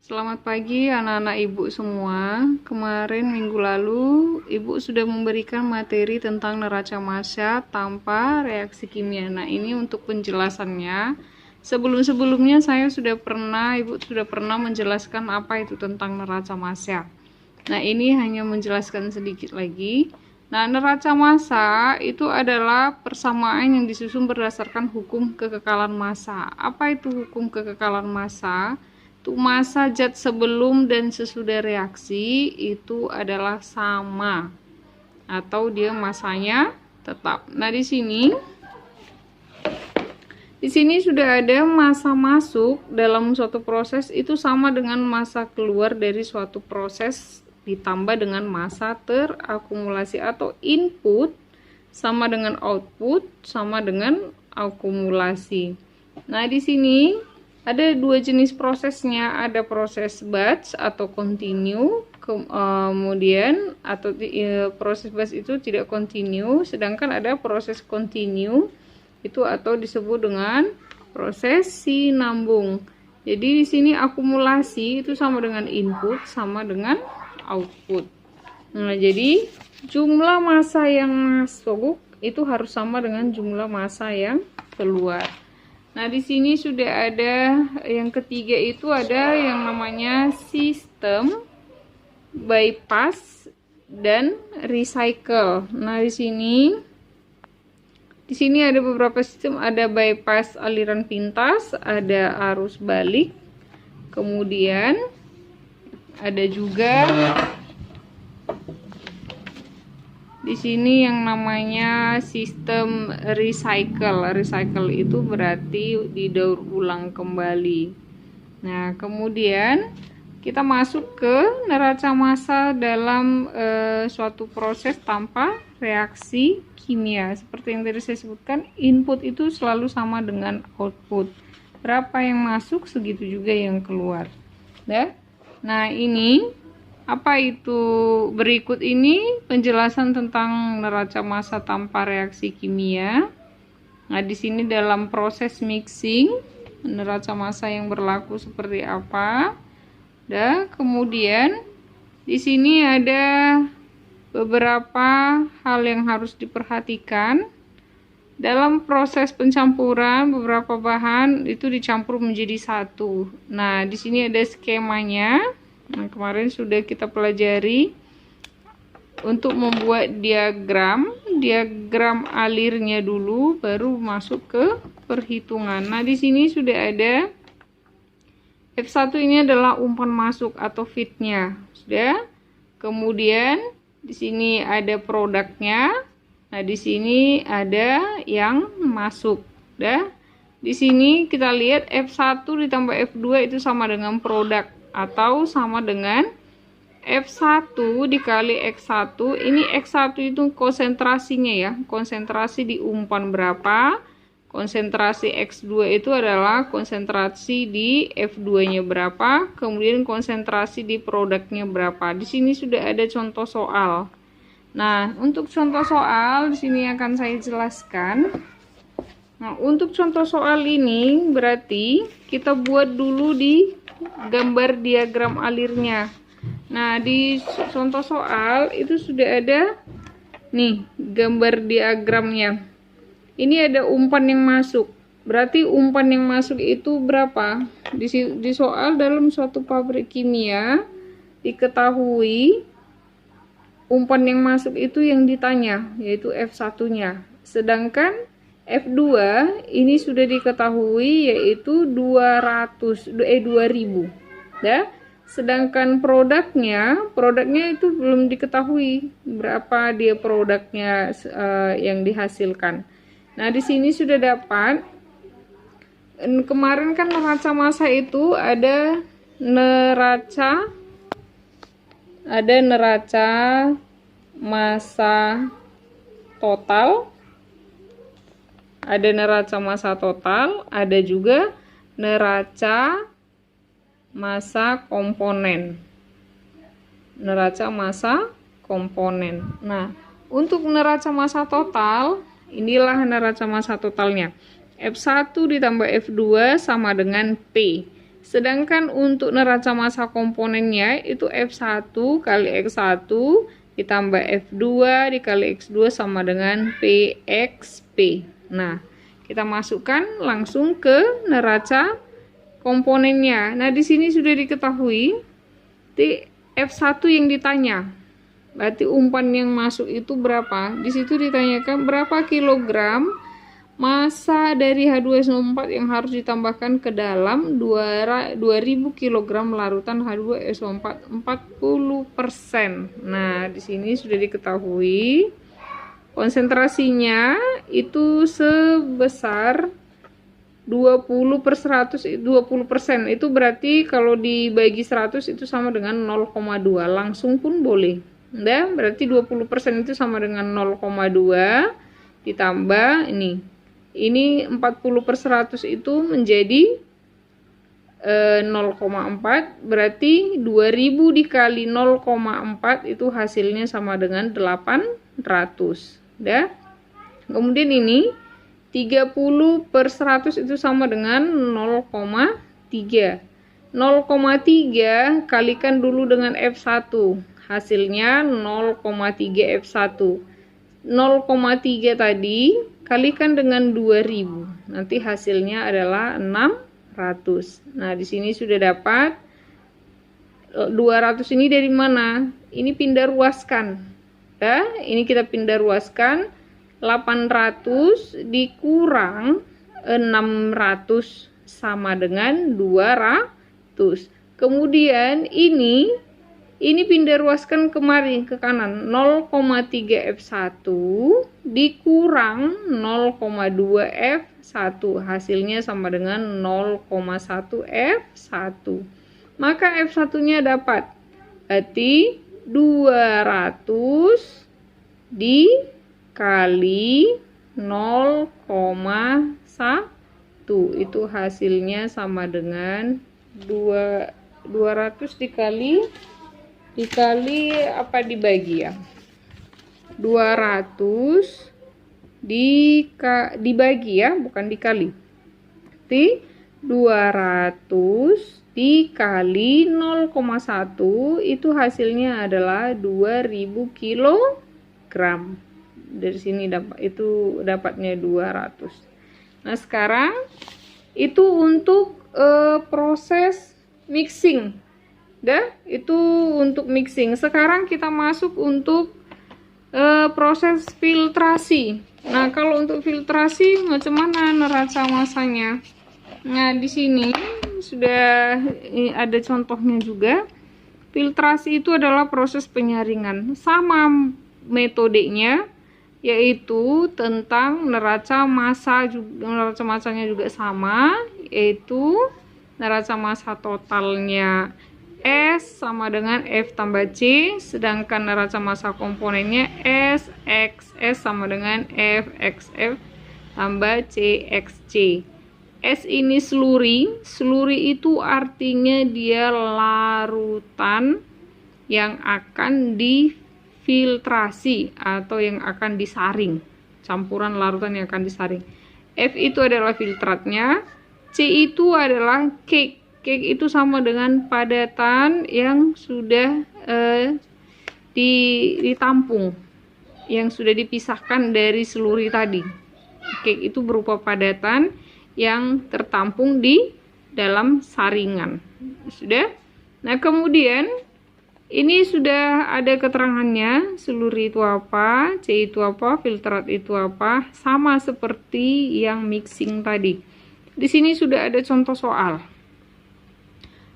Selamat pagi anak-anak ibu semua. Kemarin minggu lalu ibu sudah memberikan materi tentang neraca massa tanpa reaksi kimia. Nah, ini untuk penjelasannya. Sebelum-sebelumnya ibu sudah pernah menjelaskan apa itu tentang neraca massa. Nah, ini hanya menjelaskan sedikit lagi. Nah, neraca massa itu adalah persamaan yang disusun berdasarkan hukum kekekalan massa. Apa itu hukum kekekalan massa? Untuk massa zat sebelum dan sesudah reaksi itu adalah sama atau dia massanya tetap. Nah, di sini sudah ada massa masuk dalam suatu proses itu sama dengan massa keluar dari suatu proses ditambah dengan massa terakumulasi, atau input sama dengan output sama dengan akumulasi. Nah, di sini ada dua jenis prosesnya, ada proses batch atau continue, kemudian proses batch itu tidak continue, sedangkan ada proses continue itu atau disebut dengan proses sinambung. Jadi di sini akumulasi itu sama dengan input sama dengan output. Nah, jadi jumlah massa yang masuk itu harus sama dengan jumlah massa yang keluar. Nah, di sini sudah ada yang ketiga, itu ada yang namanya sistem bypass dan recycle. Nah, di sini ada beberapa sistem, ada bypass aliran pintas, ada arus balik, kemudian ada juga di sini yang namanya sistem recycle. Recycle itu berarti didaur ulang kembali. Nah, kemudian kita masuk ke neraca massa dalam suatu proses tanpa reaksi kimia. Seperti yang tadi saya sebutkan, input itu selalu sama dengan output. Berapa yang masuk, segitu juga yang keluar. Nah, ini apa itu? Berikut ini penjelasan tentang neraca massa tanpa reaksi kimia. Nah, di sini dalam proses mixing, neraca massa yang berlaku seperti apa? Kemudian di sini ada beberapa hal yang harus diperhatikan. Dalam proses pencampuran, beberapa bahan itu dicampur menjadi satu. Nah, di sini ada skemanya. Nah, kemarin sudah kita pelajari untuk membuat diagram alirnya dulu, baru masuk ke perhitungan. Nah, di sini sudah ada F1, ini adalah umpan masuk atau feednya, sudah. Kemudian di sini ada produknya. Nah, di sini ada yang masuk, Di sini kita lihat F1 ditambah F2 itu sama dengan produk, atau sama dengan F1 dikali X1. Ini X1 itu konsentrasinya ya, konsentrasi di umpan berapa, konsentrasi X2 itu adalah konsentrasi di F2-nya berapa, kemudian konsentrasi di produknya berapa. Di sini sudah ada contoh soal. Nah, untuk contoh soal di sini akan saya jelaskan. Nah, untuk contoh soal ini berarti kita buat dulu di gambar diagram alirnya. Nah, di contoh soal itu sudah ada nih gambar diagramnya. Ini ada umpan yang masuk. Berarti umpan yang masuk itu berapa? Di soal dalam suatu pabrik kimia diketahui umpan yang masuk itu yang ditanya, yaitu F1-nya. Sedangkan F2 ini sudah diketahui, yaitu 2000. Sedangkan produknya itu belum diketahui berapa dia produknya yang dihasilkan. Nah, di sini sudah dapat. Kemarin kan neraca massa itu ada neraca massa total, ada juga neraca massa komponen. Nah, untuk neraca massa total, inilah neraca massa totalnya. F1 ditambah F2 sama dengan P. Sedangkan untuk neraca massa komponennya itu F1 kali X1 ditambah F2 dikali X2 sama dengan PXP. Nah, kita masukkan langsung ke neraca komponennya. Nah, di sini sudah diketahui F1 yang ditanya. Berarti umpan yang masuk itu berapa? Di situ ditanyakan berapa kilogram massa dari H2SO4 yang harus ditambahkan ke dalam 2000 kg larutan H2SO4 40%. Nah, di sini sudah diketahui konsentrasinya itu sebesar 20% itu berarti kalau dibagi 100 itu sama dengan 0,2, langsung pun boleh. Nah, berarti 20% itu sama dengan 0,2 ditambah ini 40/100 itu menjadi 0,4, berarti 2000 dikali 0,4 itu hasilnya sama dengan 800. Udah. Kemudian ini 30/100 itu sama dengan 0,3. 0,3 kalikan dulu dengan F1, hasilnya 0,3 F1. 0,3 tadi kalikan dengan 2000, nanti hasilnya adalah 600. Nah, di sini sudah dapat 200 ini dari mana? Ini pindah ruaskan. Ya, ini kita pindah ruaskan. 800 dikurang 600 sama dengan 200. Kemudian ini pindah ruaskan kemari ke kanan, 0,3 F1 dikurang 0,2 F1, hasilnya sama dengan 0,1 F1. Maka F1 nya dapat, berarti 200 dikali 0,1 itu hasilnya sama dengan 200 dikali apa dibagi ya, 200 dibagi ya, bukan dikali. Berarti 200 dikali 0,1 itu hasilnya adalah 2000 kilogram. Dari sini dapatnya 200. Nah, sekarang itu untuk proses mixing. Itu untuk mixing. Sekarang kita masuk untuk proses filtrasi. Nah, kalau untuk filtrasi macam mana neraca massanya? Nah, di sini sudah ada contohnya juga. Filtrasi itu adalah proses penyaringan. Sama metodenya, yaitu tentang neraca massa juga, neraca massanya juga sama, yaitu neraca massa totalnya S sama dengan F tambah C, sedangkan neraca massa komponennya S XS sama dengan F XF tambah C XC. S ini slurry. Slurry itu artinya dia larutan yang akan difiltrasi atau yang akan disaring, campuran larutan yang akan disaring. F itu adalah filtratnya, C itu adalah cake. Cake itu sama dengan padatan yang sudah ditampung, yang sudah dipisahkan dari slurry tadi. Cake itu berupa padatan yang tertampung di dalam saringan. Sudah. Nah, kemudian ini sudah ada keterangannya, slurry itu apa, C itu apa, filtrat itu apa, sama seperti yang mixing tadi. Di sini sudah ada contoh soal.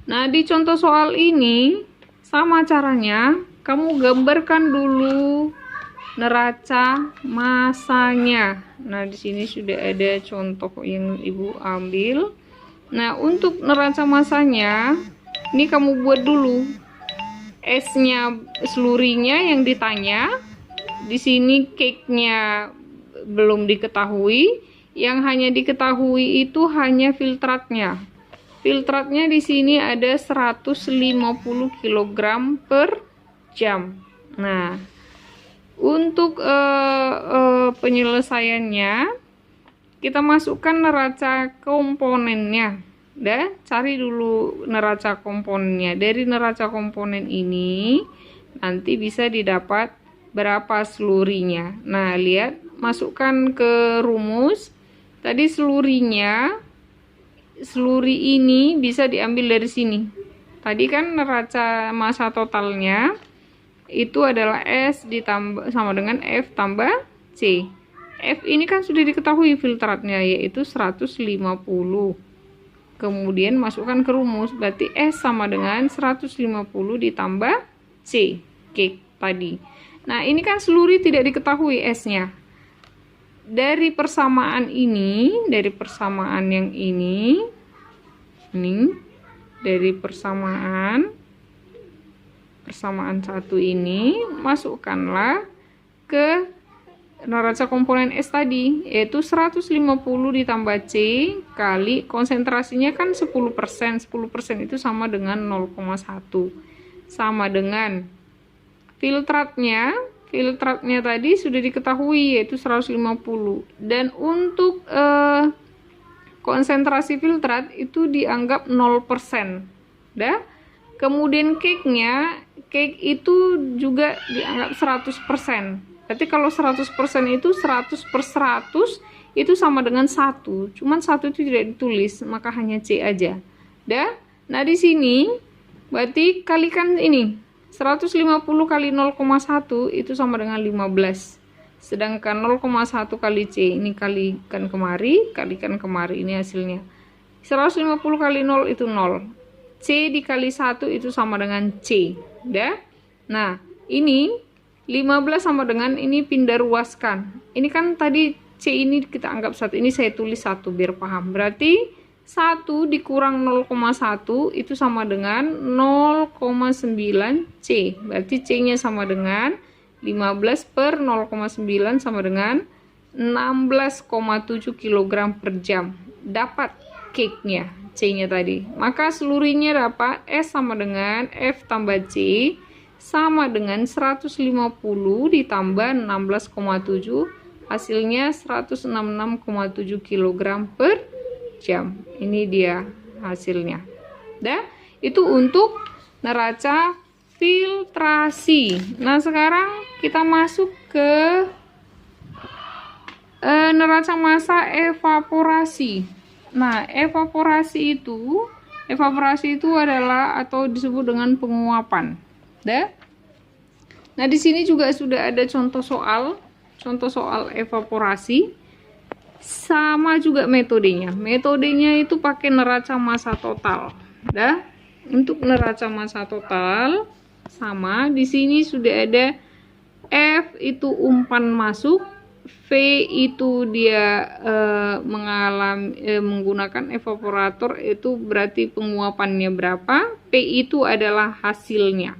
Nah, di contoh soal ini sama caranya, kamu gambarkan dulu neraca massanya. Nah, di sini sudah ada contoh yang Ibu ambil. Nah, untuk neraca massanya, ini kamu buat dulu. S-nya, slurry-nya yang ditanya. Di sini cake-nya belum diketahui. Yang hanya diketahui itu hanya filtratnya. Filtratnya di sini ada 150 kg per jam. Nah, untuk penyelesaiannya kita masukkan neraca komponennya. Udah, cari dulu neraca komponennya. Dari neraca komponen ini nanti bisa didapat berapa selurinya. Nah, lihat, masukkan ke rumus. Tadi seluri ini bisa diambil dari sini. Tadi kan neraca massa totalnya itu adalah S ditambah sama dengan F tambah C. F ini kan sudah diketahui filtratnya, yaitu 150. Kemudian masukkan ke rumus, berarti S sama dengan 150 ditambah C, cake tadi. Nah, ini kan seluri tidak diketahui S-nya. Dari persamaan ini, dari persamaan yang ini, dari persamaan satu ini, masukkanlah ke neraca komponen S tadi, yaitu 150 ditambah C kali konsentrasinya kan 10%. 10% itu sama dengan 0,1. Sama dengan filtratnya tadi sudah diketahui, yaitu 150. Dan untuk konsentrasi filtrat itu dianggap 0%. Dah. Kemudian cake itu juga dianggap 100%. Berarti kalau 100% itu 100 per 100 itu sama dengan 1. Cuman 1 itu tidak ditulis, maka hanya C aja. Dah. Nah, di sini berarti kalikan ini. 150 kali 0,1 itu sama dengan 15. Sedangkan 0,1 kali C ini kalikan kemari ini hasilnya. 150 kali 0 itu 0. C dikali 1 itu sama dengan C. Dah. Nah, ini 15 sama dengan ini pindah ruaskan. Ini kan tadi C ini kita anggap 1. Ini saya tulis 1 biar paham. Berarti 1 dikurang 0,1 itu sama dengan 0,9 C. Berarti C-nya sama dengan 15 per 0,9 sama dengan 16,7 kg per jam. Dapat cake-nya, C-nya tadi. Maka selurinya dapat S sama dengan F tambah C sama dengan 150 ditambah 16,7, hasilnya 166,7 kg per jam. Ini dia hasilnya. Dah, itu untuk neraca filtrasi. Nah, sekarang kita masuk ke neraca massa evaporasi. Nah, evaporasi itu adalah atau disebut dengan penguapan. Dah. Nah, di sini juga sudah ada contoh soal evaporasi. Sama juga metodenya. Metodenya itu pakai neraca massa total. Dah. Untuk neraca massa total sama, di sini sudah ada F itu umpan masuk, V itu dia menggunakan evaporator, itu berarti penguapannya berapa, P itu adalah hasilnya.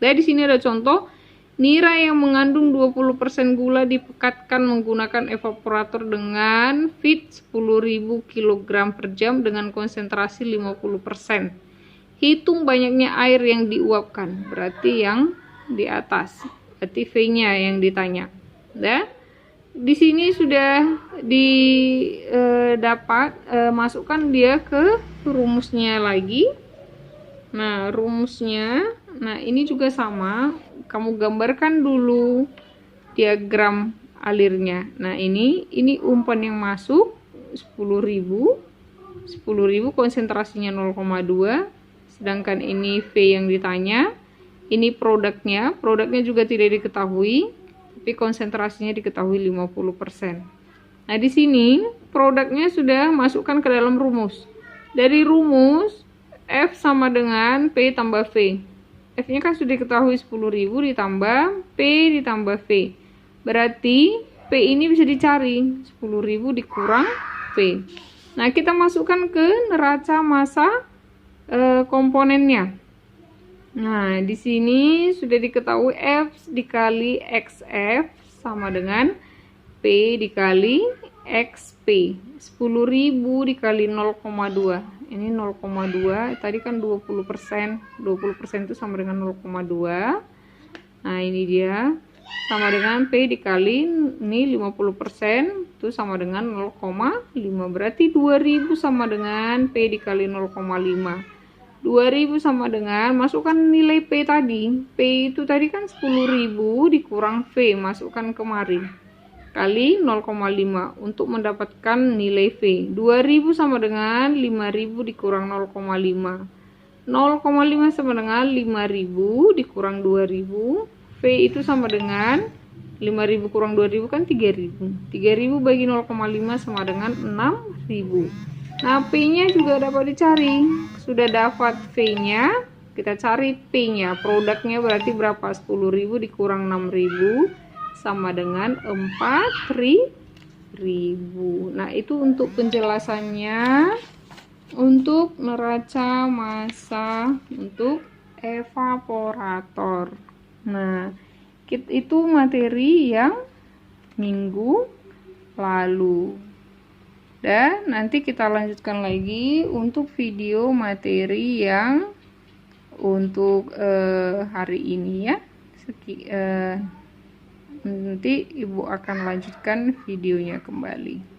Di sini ada contoh, nira yang mengandung 20% gula dipekatkan menggunakan evaporator dengan feed 10.000 kg per jam dengan konsentrasi 50%. Hitung banyaknya air yang diuapkan, berarti yang di atas, berarti V-nya yang ditanya. Di sini sudah didapat, masukkan dia ke rumusnya lagi. Nah, rumusnya, nah ini juga sama, kamu gambarkan dulu diagram alirnya. Nah, ini umpan yang masuk 10.000 konsentrasinya 0,2, sedangkan ini V yang ditanya. Ini produknya juga tidak diketahui, tapi konsentrasinya diketahui 50%. Nah, di sini produknya sudah masukkan ke dalam rumus. Dari rumus F sama dengan P tambah V. F-nya kan sudah diketahui 10.000 ditambah P ditambah V. Berarti P ini bisa dicari, 10.000 dikurang V. Nah, kita masukkan ke neraca massa komponennya. Nah, di sini sudah diketahui F dikali XF sama dengan P dikali XP. 10.000 dikali 0,2. Ini 0,2, tadi kan 20%. 20% itu sama dengan 0,2. Nah, ini dia sama dengan P dikali ini 50% itu sama dengan 0,5. Berarti 2000 sama dengan P dikali 0,5. 2000 sama dengan, masukkan nilai P tadi. P itu tadi kan 10.000 dikurang V, masukkan kemari. Kali 0,5 untuk mendapatkan nilai V. 2000 sama dengan 5000 dikurang 0,5. 0,5 sama dengan 5000 dikurang 2000. V itu sama dengan 5000 kurang 2000 kan 3000. 3000 bagi 0,5 sama dengan 6000. Nah, P-nya juga dapat dicari. Sudah dapat V-nya, kita cari P-nya. Produknya berarti berapa? 10.000 dikurang 6.000 sama dengan 4.000. Nah, itu untuk penjelasannya untuk neraca massa untuk evaporator. Nah, itu materi yang minggu lalu. Dan nanti kita lanjutkan lagi untuk video materi yang untuk hari ini ya. Nanti Ibu akan lanjutkan videonya kembali.